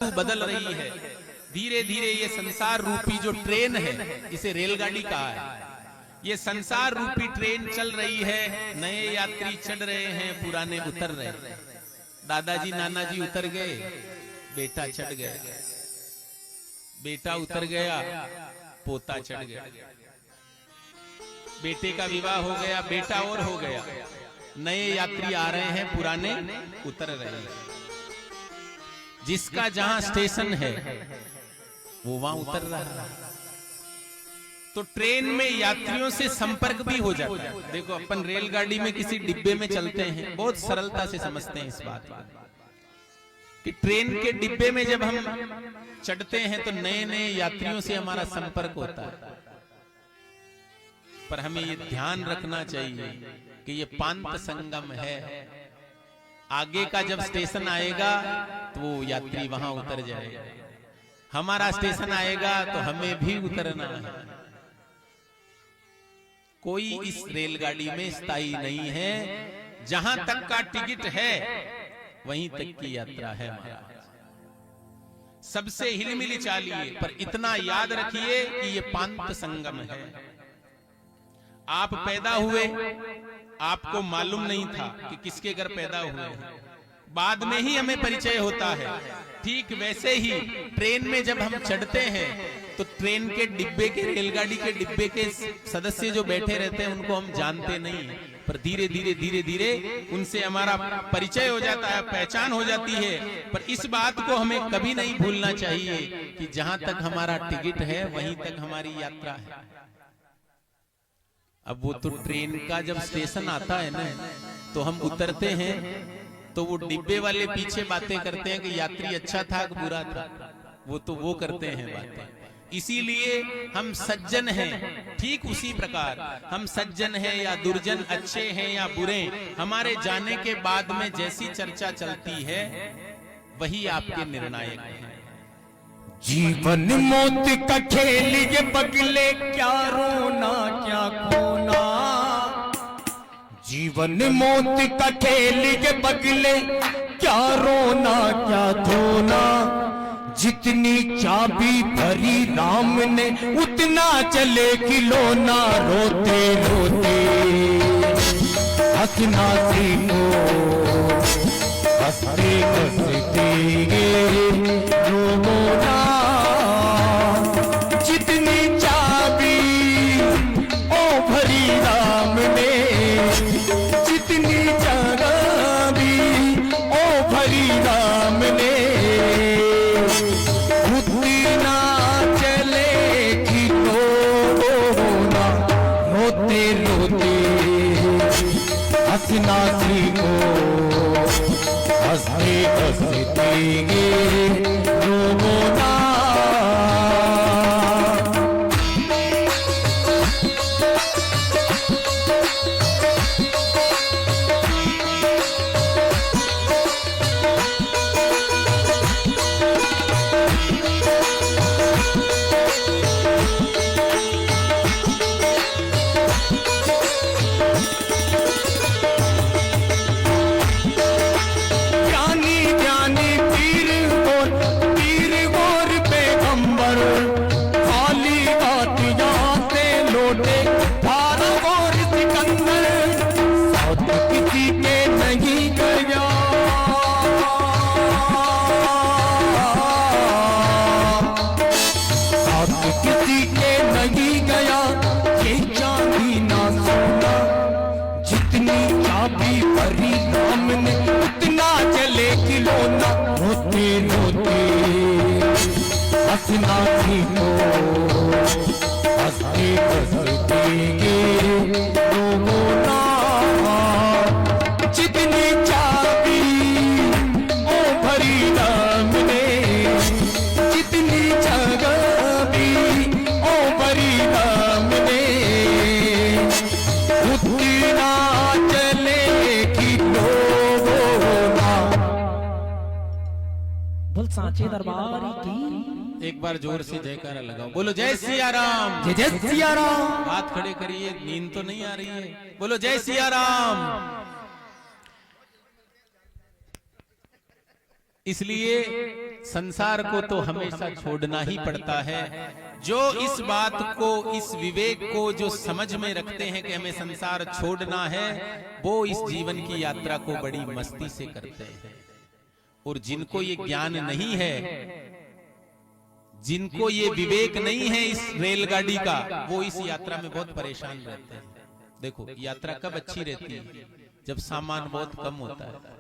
बदल रही है। धीरे धीरे ये संसार रूपी जो ट्रेन है, इसे रेलगाड़ी कहा है, ये संसार रूपी ट्रेन चल रही है। नए यात्री चढ़ रहे हैं, पुराने उतर रहे हैं। दादाजी नानाजी उतर गए, बेटा चढ़ गया, बेटा उतर गया, पोता चढ़ गया, बेटे का विवाह हो गया, बेटा और हो गया। नए यात्री आ रहे हैं, पुराने उतर रहे हैं। जिसका जहां स्टेशन है वो वहां उतर रहा है। तो ट्रेन में यात्रियों से संपर्क भी हो जाता है। देखो, अपन रेलगाड़ी में किसी डिब्बे में चलते हैं, बहुत सरलता से समझते हैं इस बात कि ट्रेन के डिब्बे में जब हम चढ़ते हैं तो नए नए यात्रियों से हमारा संपर्क होता है। पर हमें ये ध्यान रखना चाहिए कि ये पांत संगम है। आगे का जब स्टेशन आएगा तो वो यात्री वहां उतर जाएगा, हमारा स्टेशन आएगा तो हमें भी उतरना है। कोई इस रेलगाड़ी में स्थायी नहीं है। जहां तक का टिकट है वहीं तक की यात्रा है हमारा। सबसे हिलमिली चालिए, पर इतना याद रखिए कि ये पांत संगम है। आप पैदा हुए, आपको मालूम नहीं था कि किसके घर पैदा हुए हैं, बाद में ही हमें परिचय होता है। ठीक वैसे ही ट्रेन में जब हम चढ़ते हैं तो ट्रेन के डिब्बे के, रेलगाड़ी के डिब्बे के सदस्य जो बैठे रहते हैं उनको हम जानते नहीं, पर धीरे धीरे धीरे धीरे उनसे हमारा परिचय हो जाता है, पहचान हो जाती है। पर इस बात को हमें कभी नहीं भूलना चाहिए कि जहां तक हमारा टिकट है वहीं तक हमारी यात्रा है। अब वो तो ट्रेन का जब स्टेशन आता है ना, तो हम उतरते हैं तो वो डिब्बे वाले पीछे बातें करते हैं कि यात्री अच्छा था कि बुरा था, वो तो वो करते हैं बातें। इसीलिए हम सज्जन हैं, ठीक उसी प्रकार हम सज्जन हैं या दुर्जन, अच्छे हैं या बुरे, हमारे जाने के बाद में जैसी चर्चा चलती है वही आपके निर्णायक है। जीवन मौत का खेल ये बगले, क्या रोना क्या खोना। जीवन मौत का खेल ये बगले, क्या रोना क्या धोना। जितनी चाबी भरी राम ने उतना चले खिलौना। रोते रोते हंसना सीखो, हंसते हंसते रोना। जितनी चाबी ओ भरी राम ने, जितनी चाबी ओ भरी राम ने, उतना चले खिलौना। रोते रोते हंसना सीखो, हंसते हंसते रोना। हंसना सीखो, हंसते हंसते रोना। जितनी चाबी ओ भरी राम ने, जितनी चाबी ओ भरी राम ने, उतना चले खिलौना। बोल साचे दरबार की एक बार जोर से जयकारा लगाओ, बोलो जय सिया राम। जय जय सिया राम। हाथ खड़े करिए, नींद तो नहीं आ रही है, बोलो जय सिया राम। इसलिए संसार को तो हमेशा छोड़ना ही पड़ता है। जो इस बात को, इस विवेक को जो समझ में रखते हैं कि हमें संसार छोड़ना है, वो इस जीवन की यात्रा को बड़ी मस्ती से करते हैं। और जिनको ये ज्ञान नहीं है, जिनको ये विवेक नहीं है इस रेलगाड़ी का, वो इस यात्रा में बहुत परेशान रहते हैं। देखो, यात्रा कब अच्छी रहती है? जब सामान बहुत कम होता है।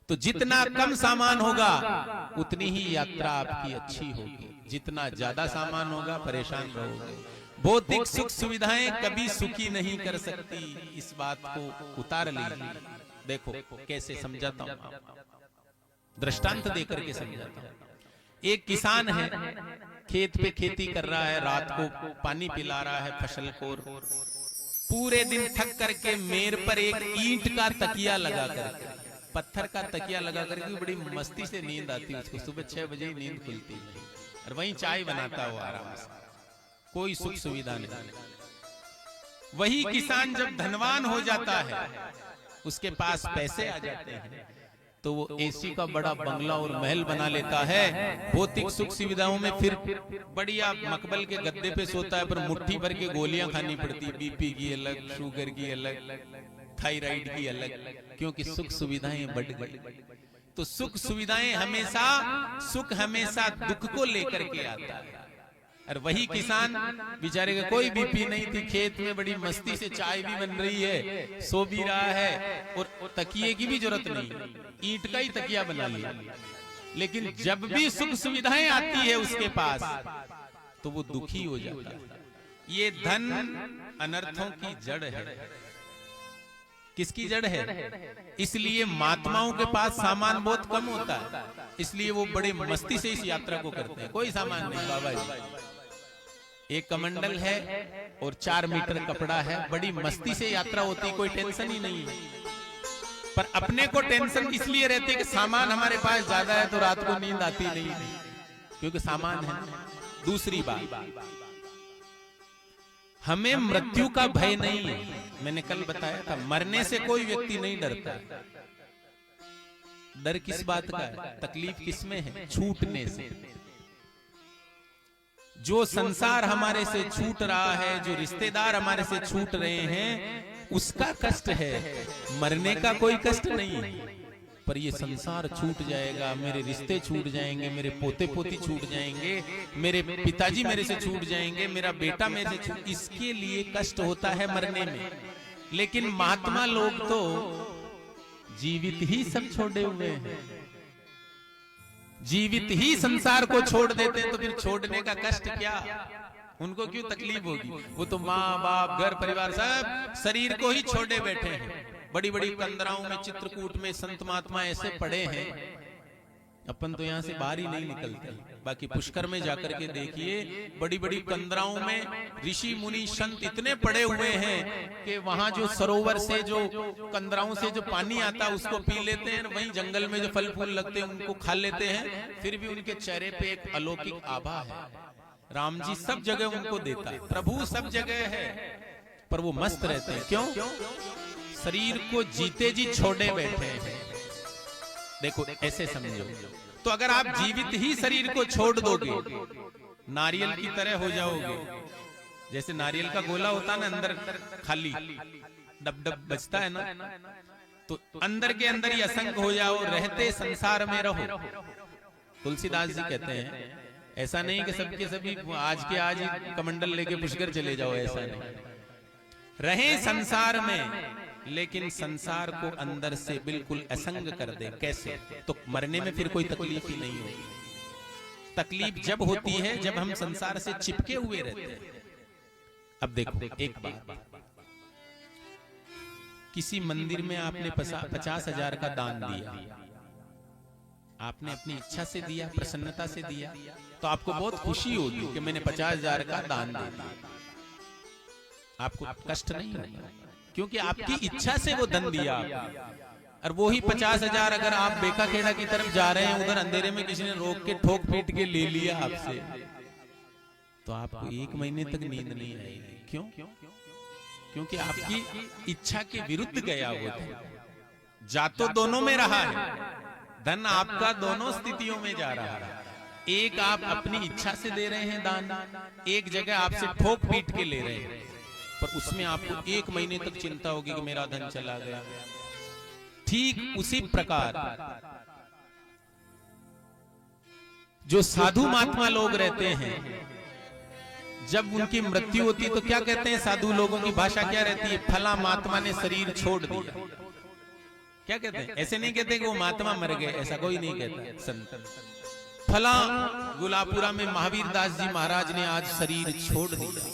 तो जितना कम सामान होगा उतनी ही यात्रा आपकी अच्छी होगी। जितना ज्यादा सामान होगा परेशान रहोगे। भौतिक सुख सुविधाएं कभी सुखी नहीं कर सकती, इस बात को उतार लीजिए। देखो कैसे समझाता हूं, दृष्टांत देकर के समझाता हूं। एक किसान है, खेत पे खेती कर रहा है, रात को पानी पिला रहा है फसल को, पूरे दिन थक करके मेर पर एक ईंट का तकिया लगा करके, पत्थर का तकिया लगा करके बड़ी मस्ती से नींद आती है उसको। सुबह 6 बजे ही नींद खुलती है और वहीं चाय बनाता है वो आराम से, कोई सुख सुविधा नहीं। वही किसान जब धनवान हो जाता है, उसके पास पैसे आ जाते हैं, तो वो एसी का बड़ा बंगला और महल बना लेता है। भौतिक सुख सुविधाओं में फिर बढ़िया मकबल के गद्दे पे सोता है, पर मुट्ठी भर के गोलियां खानी पड़ती, बीपी की अलग, शुगर की अलग, थायराइड की अलग, क्योंकि सुख सुविधाएं बढ़ गई। तो सुख सुविधाएं हमेशा, सुख हमेशा दुख को लेकर के आता है। और वही किसान बेचारे का कोई बीपी नहीं थी, खेत में बड़ी मस्ती से चाय भी बन रही है, सो भी रहा है, और तकिए की भी जरूरत नहीं, ईंट का ही तकिया बना लिया। लेकिन जब भी सुख सुविधाएं आती है उसके पास, तो वो दुखी हो जाता है। ये धन अनर्थों की जड़ है। किसकी जड़ है? इसलिए महात्माओं के पास सामान बहुत कम होता है, इसलिए वो बड़े मस्ती से इस यात्रा को करते हैं। कोई सामान नहीं बाबा जी, एक कमंडल है और 4 मीटर कपड़ा है, बड़ी मस्ती से यात्रा होती, कोई टेंशन ही नहीं है। पर अपने को टेंशन इसलिए रहती है कि सामान हमारे पास ज्यादा है तो रात को नींद आती नहीं, क्योंकि सामान है। दूसरी बात, हमें मृत्यु का भय नहीं है। मैंने कल बताया था, मरने से कोई व्यक्ति नहीं डरता। डर किस बात का है? तकलीफ किसमें है? छूटने से। जो संसार हमारे से छूट रहा है, जो रिश्तेदार हमारे से छूट रहे हैं, उसका कष्ट है, मरने का कोई कष्ट नहीं है। पर ये संसार छूट जाएगा, मेरे रिश्ते छूट जाएंगे, मेरे पोते पोती छूट जाएंगे, मेरे पिताजी मेरे से छूट जाएंगे, मेरा बेटा मेरे से छूट, इसके लिए कष्ट होता है मरने में। लेकिन महात्मा लोग तो जीवित ही सब छोड़े हुए हैं, जीवित ही संसार को छोड़ देते हैं, तो फिर छोड़ने का कष्ट क्या? उनको क्यों तकलीफ होगी? वो तो माँ बाप, घर परिवार सब शरीर को ही छोड़े बैठे हैं। बड़ी बड़ी कंदराओं में, चित्रकूट में संत महात्मा ऐसे पड़े हैं, अपन तो यहाँ से बाहर ही नहीं निकलते। बाकी पुष्कर में जाकर के देखिए, बड़ी बड़ी कंदराओं में ऋषि मुनि संत इतने पड़े हुए हैं कि वहां जो सरोवर से, जो कंदराओं से जो पानी आता है उसको पी लेते हैं, वहीं जंगल में जो फल फूल लगते हैं उनको खा लेते हैं, फिर भी उनके चेहरे पे एक अलौकिक आभा है। राम जी सब जगह उनको देता है, प्रभु सब जगह है, पर वो मस्त रहते हैं। क्यों? शरीर को जीते जी छोड़े बैठे हैं। देखो ऐसे समझो, तो अगर आप जीवित ही शरीर को छोड़ दोगे, नारियल की तरह हो जाओगे। जैसे नारियल का गोला होता है ना, अंदर खाली डब डब बचता है ना, तो अंदर के अंदर ही असंग हो जाओ, रहते संसार में रहो। तुलसीदास जी कहते हैं, ऐसा नहीं कि सबके सभी आज के आज ही कमंडल लेके पुष्कर चले जाओ, ऐसा नहीं। रहे संसार में, लेकिन संसार को अंदर से बिल्कुल असंग कर दे। कैसे? तो मरने में फिर कोई तकलीफ ही नहीं होगी। तकलीफ जब होती है जब हम संसार से चिपके हुए रहते हैं। अब देखो एक बात, किसी मंदिर में आपने 50,000 का दान दिया, आपने अपनी इच्छा से दिया, प्रसन्नता से दिया, तो आपको बहुत खुशी होगी कि मैंने 50,000 का दान दिया। आपको कष्ट नहीं होगा, क्योंकि आपकी इच्छा से वो धन दिया। और वो ही 50,000 अगर आप बेका खेड़ा की तरफ जा रहे हैं, उधर अंधेरे में किसी ने रोक के ठोक पीट के ले लिया आपसे, तो आपको 1 महीने तक नींद नहीं आएगी। क्यों? क्योंकि आपकी इच्छा के विरुद्ध गया वो था। जा तो दोनों में रहा है, धन आपका दोनों स्थितियों में जा रहा है। एक आप अपनी इच्छा से दे रहे हैं दान, एक जगह आपसे ठोक पीट के ले रहे हैं, पर उसमें आपको 1 महीने तक चिंता होगी कि मेरा धन चला गया। ठीक उसी प्रकार जो साधु महात्मा लोग रहते हैं, जब उनकी मृत्यु होती है तो क्या कहते हैं? साधु लोगों की भाषा क्या रहती है? फला महात्मा ने शरीर छोड़ दिया। क्या कहते हैं? ऐसे नहीं कहते कि वो महात्मा मर गए, ऐसा कोई नहीं कहता। संत फला गुलापुरा में महावीर दास जी महाराज ने आज शरीर छोड़ दिया।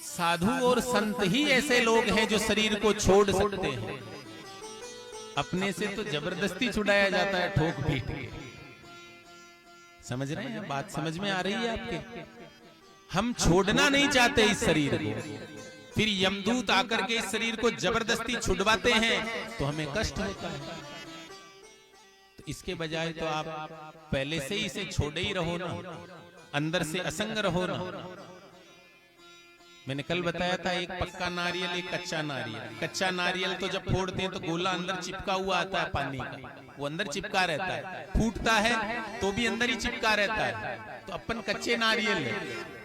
साधु और संत ही ऐसे लोग हैं जो शरीर को छोड़ सकते हैं। अपने से तो जबरदस्ती छुड़ाया जाता है ठोक पीट के। समझ रहे हैं? बात समझ में आ रही है आपके? हम छोड़ना नहीं चाहते इस शरीर को, फिर यमदूत आकर के इस शरीर को जबरदस्ती छुड़वाते हैं तो हमें कष्ट होता है। तो इसके बजाय तो आप पहले से ही इसे छोड़े ही रहो ना, अंदर से असंग रहो ना। मैंने कल बताया था, एक पक्का नारियल एक कच्चा नारियल। कच्चा नारियल तो जब फोड़ते हैं तो गोला अंदर चिपका हुआ आता है पानी का, वो अंदर चिपका रहता है। फूटता है तो भी अंदर ही चिपका रहता है। तो अपन कच्चे नारियल है,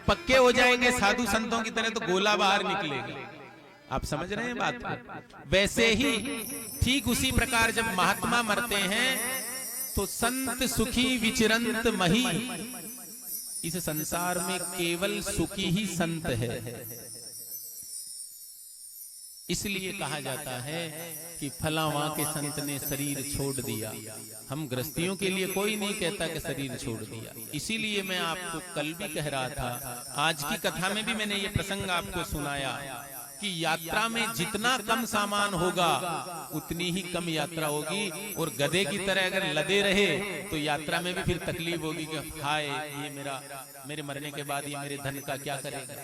पक्के हो जाएंगे साधु संतों की तरह तो गोला बाहर निकलेगा। आप समझ रहे हैं बात को? वैसे ही ठीक उसी प्रकार जब महात्मा मरते हैं तो संत सुखी विचरंत मही, इस संसार में केवल सुखी ही संत है। इसलिए कहा जाता है कि फला वहां के संत ने शरीर छोड़ दिया। हम गृहस्थियों के लिए कोई नहीं कहता कि शरीर छोड़ दिया। इसीलिए मैं आपको कल भी कह रहा था, आज की कथा में भी मैंने ये प्रसंग आपको सुनाया कि यात्रा में जितना कम सामान होगा उतनी ही कम यात्रा होगी। और गधे की तरह अगर लदे रहे तो यात्रा में भी फिर तकलीफ होगी कि हाय ये मेरे मरने के बाद ये मेरे धन का क्या करेगा।